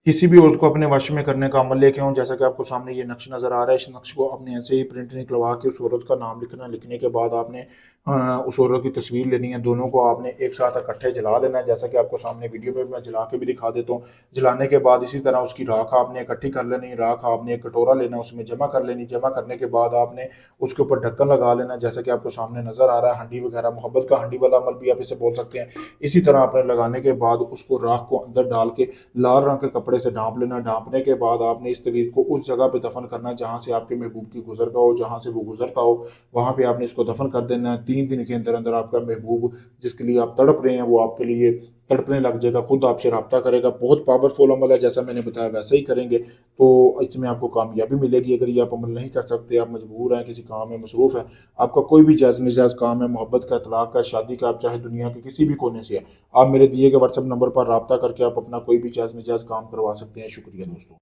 किसी भी औरत को अपने वश में करने का अमल लेके आऊँ, जैसा कि आपको सामने ये नक्श नज़र आ रहा है, इस नक्श को आपने ऐसे ही प्रिंट निकलवा के उस औरत का नाम लिखना, लिखने के बाद आपने उस औरत की तस्वीर लेनी है, दोनों को आपने एक साथ इकट्ठे जला लेना है, जैसा कि आपको सामने वीडियो में मैं जला के भी दिखा देता हूँ। जलाने के बाद इसी तरह उसकी राख आपने इकट्ठी कर लेनी, राख आपने एक कटोरा लेना, उसमें जमा कर लेनी, जमा करने के बाद आपने उसके ऊपर ढक्कन लगा लेना, जैसा कि आपको सामने नज़र आ रहा है, हंडी वगैरह, मोहब्बत का हंडी वाला अमल भी आप इसे बोल सकते हैं। इसी तरह आपने लगाने के बाद उसको राख को अंदर डाल के लाल रंग के कपड़े से ढांप लेना। ढांपने के बाद आपने इस तवीज़ को उस जगह पे दफन करना जहाँ से आपके महबूब की गुजर हो, जहाँ से वो गुजरता हो, वहाँ पे आपने इसको दफन कर देना है। 3 दिन के अंदर अंदर आपका महबूब, जिसके लिए आप तड़प रहे हैं, वो आपके लिए तड़पने लग जाएगा, खुद आपसे रब्ता करेगा। बहुत पावरफुल अमल है, जैसा मैंने बताया वैसे ही करेंगे तो इसमें आपको कामयाबी मिलेगी। अगर ये आप अमल नहीं कर सकते, आप मजबूर हैं, किसी काम में मसरूफ़ है, आपका कोई भी जायज़ नाजायज़ काम है, मोहब्बत का, तलाक का, शादी का, आप चाहे दुनिया के किसी भी कोने से है, आप मेरे दिए गए व्हाट्सएप नंबर पर रब्ता करके आप अपना कोई भी जायज़ नाजायज़ काम करवा सकते हैं। शुक्रिया दोस्तों।